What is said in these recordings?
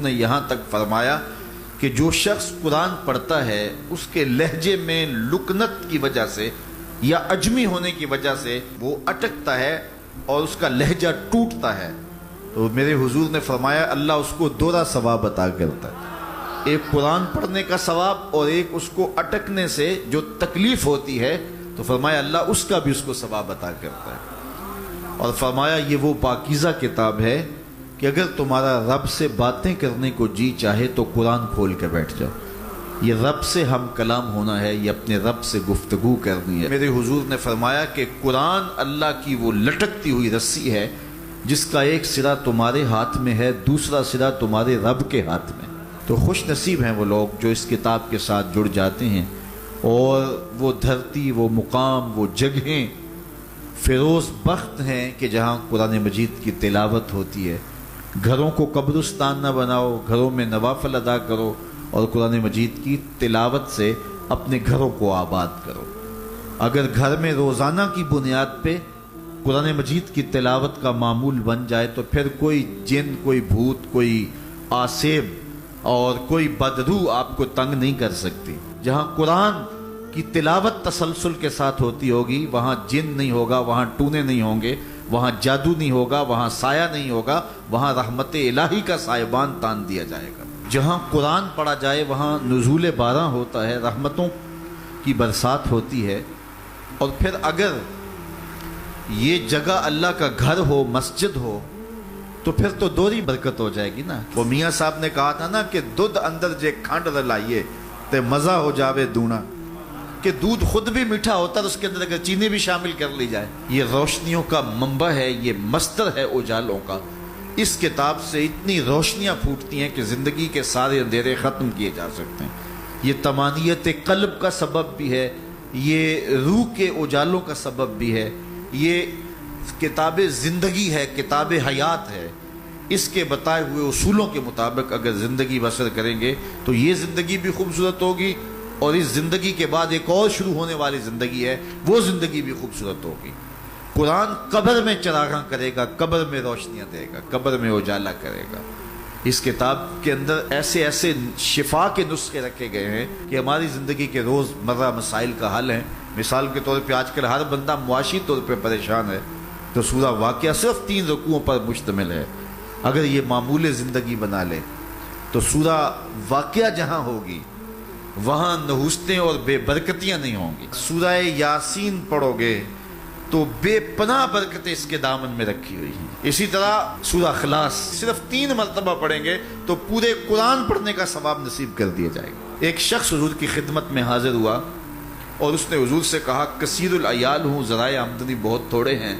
نے یہاں تک فرمایا کہ جو شخص قرآن پڑھتا ہے اس کے لہجے میں لکنت کی وجہ سے یا عجمی ہونے کی وجہ سے وہ اٹکتا ہے اور اس کا لہجہ ٹوٹتا ہے، تو میرے حضور نے فرمایا اللہ اس کو دوہرا ثواب عطا کرتا ہے، ایک قرآن پڑھنے کا ثواب اور ایک اس کو اٹکنے سے جو تکلیف ہوتی ہے، تو فرمایا اللہ اس کا بھی اس کو ثواب عطا کرتا ہے۔ اور فرمایا یہ وہ پاکیزہ کتاب ہے کہ اگر تمہارا رب سے باتیں کرنے کو جی چاہے تو قرآن کھول کے بیٹھ جاؤ، یہ رب سے ہم کلام ہونا ہے، یہ اپنے رب سے گفتگو کرنی ہے۔ میرے حضور نے فرمایا کہ قرآن اللہ کی وہ لٹکتی ہوئی رسی ہے جس کا ایک سرا تمہارے ہاتھ میں ہے، دوسرا سرا تمہارے رب کے ہاتھ میں۔ تو خوش نصیب ہیں وہ لوگ جو اس کتاب کے ساتھ جڑ جاتے ہیں اور وہ دھرتی، وہ مقام، وہ جگہیں فیروز بخت ہیں کہ جہاں قرآن مجید کی تلاوت ہوتی ہے۔ گھروں کو قبرستان نہ بناؤ، گھروں میں نوافل ادا کرو اور قرآن مجید کی تلاوت سے اپنے گھروں کو آباد کرو۔ اگر گھر میں روزانہ کی بنیاد پہ قرآن مجید کی تلاوت کا معمول بن جائے تو پھر کوئی جن، کوئی بھوت، کوئی آسیب اور کوئی بدروح آپ کو تنگ نہیں کر سکتی۔ جہاں قرآن کی تلاوت تسلسل کے ساتھ ہوتی ہوگی وہاں جن نہیں ہوگا، وہاں ٹونے نہیں ہوں گے، وہاں جادو نہیں ہوگا، وہاں سایہ نہیں ہوگا، وہاں رحمت الہی کا سائبان تان دیا جائے گا۔ جہاں قرآن پڑھا جائے وہاں نزول باران ہوتا ہے، رحمتوں کی برسات ہوتی ہے۔ اور پھر اگر یہ جگہ اللہ کا گھر ہو، مسجد ہو، تو پھر تو دوہری برکت ہو جائے گی نا۔ وہ میاں صاحب نے کہا تھا نا کہ دودھ اندر جے کھنڈ رلائیے تے مزہ ہو جاوے دونا، کہ دودھ خود بھی میٹھا ہوتا ہے تو اس کے اندر اگر چینی بھی شامل کر لی جائے۔ یہ روشنیوں کا منبع ہے، یہ مصدر ہے اجالوں کا۔ اس کتاب سے اتنی روشنیاں پھوٹتی ہیں کہ زندگی کے سارے اندھیرے ختم کیے جا سکتے ہیں۔ یہ طمانیت قلب کا سبب بھی ہے، یہ روح کے اجالوں کا سبب بھی ہے، یہ کتاب زندگی ہے، کتاب حیات ہے۔ اس کے بتائے ہوئے اصولوں کے مطابق اگر زندگی بسر کریں گے تو یہ زندگی بھی خوبصورت ہوگی، اور اس زندگی کے بعد ایک اور شروع ہونے والی زندگی ہے، وہ زندگی بھی خوبصورت ہوگی۔ قرآن قبر میں چراغاں کرے گا، قبر میں روشنیاں دے گا، قبر میں اجالا کرے گا۔ اس کتاب کے اندر ایسے ایسے شفا کے نسخے رکھے گئے ہیں کہ ہماری زندگی کے روز مرہ مسائل کا حل ہے۔ مثال کے طور پہ آج کل ہر بندہ معاشی طور پہ پریشان ہے، تو سورہ واقعہ صرف 3 رکوعوں پر مشتمل ہے۔ اگر یہ معمول زندگی بنا لے تو سورہ واقعہ جہاں ہوگی وہاں نحوستیں اور بے برکتیاں نہیں ہوں گی۔ سورہ یاسین پڑھو گے تو بے پناہ برکتیں اس کے دامن میں رکھی ہوئی ہیں۔ اسی طرح سورہ اخلاص صرف 3 مرتبہ پڑھیں گے تو پورے قرآن پڑھنے کا ثواب نصیب کر دیا جائے گا۔ ایک شخص حضور کی خدمت میں حاضر ہوا اور اس نے حضور سے کہا کثیر العیال ہوں، ذرائع آمدنی بہت تھوڑے ہیں،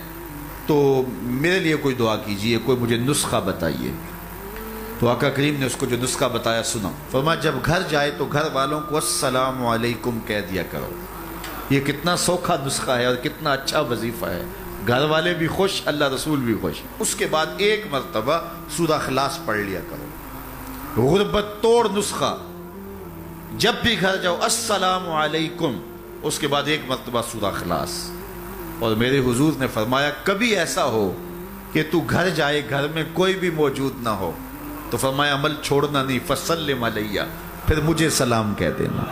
تو میرے لیے کوئی دعا کیجئے، کوئی مجھے نسخہ بتائیے۔ تو آقا کریم نے اس کو جو نسخہ بتایا سنا، فرمایا جب گھر جائے تو گھر والوں کو السلام علیکم کہہ دیا کرو۔ یہ کتنا سوکھا نسخہ ہے اور کتنا اچھا وظیفہ ہے، گھر والے بھی خوش، اللہ رسول بھی خوش۔ اس کے بعد ایک مرتبہ سورہ اخلاص پڑھ لیا کرو، غربت توڑ نسخہ۔ جب بھی گھر جاؤ السلام علیکم، اس کے بعد ایک مرتبہ سورہ اخلاص۔ اور میرے حضور نے فرمایا کبھی ایسا ہو کہ تو گھر جائے، گھر میں کوئی بھی موجود نہ ہو، تو فرمایا عمل چھوڑنا نہیں، فسلم علیہ، پھر مجھے سلام کہہ دینا۔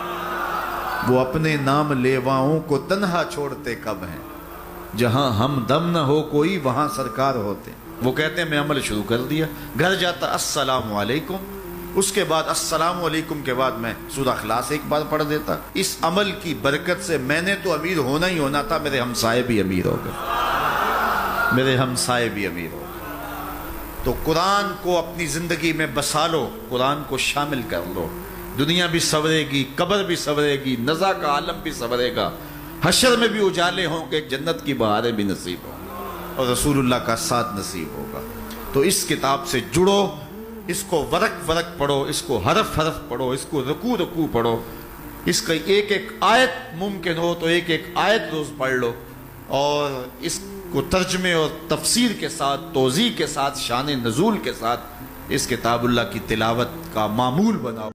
وہ اپنے نام لیواؤں کو تنہا چھوڑتے کب ہیں، جہاں ہم دم نہ ہو کوئی وہاں سرکار ہوتے۔ وہ کہتے ہیں میں عمل شروع کر دیا، گھر جاتا السلام علیکم، اس کے بعد السلام علیکم کے بعد میں سورہ اخلاص ایک بار پڑھ دیتا۔ اس عمل کی برکت سے میں نے تو امیر ہونا ہی ہونا تھا، میرے ہمسائے بھی امیر ہو گئے، میرے ہمسائے بھی امیر ہو گئے۔ تو قرآن کو اپنی زندگی میں بسا لو، قرآن کو شامل کر لو، دنیا بھی سنورے گی، قبر بھی سنورے گی، نزا کا عالم بھی سنورے گا، حشر میں بھی اجالے ہوں گے، جنت کی بہاریں بھی نصیب ہوں گی، اور رسول اللہ کا ساتھ نصیب ہوگا۔ تو اس کتاب سے جڑو، اس کو ورق ورق پڑھو، اس کو حرف حرف پڑھو، اس کو رکوع رکوع پڑھو، اس کا ایک ایک آیت ممکن ہو تو ایک ایک آیت روز پڑھ لو، اور اس کو ترجمے اور تفسیر کے ساتھ، توضیح کے ساتھ، شان نزول کے ساتھ اس کتاب اللہ کی تلاوت کا معمول بناؤ۔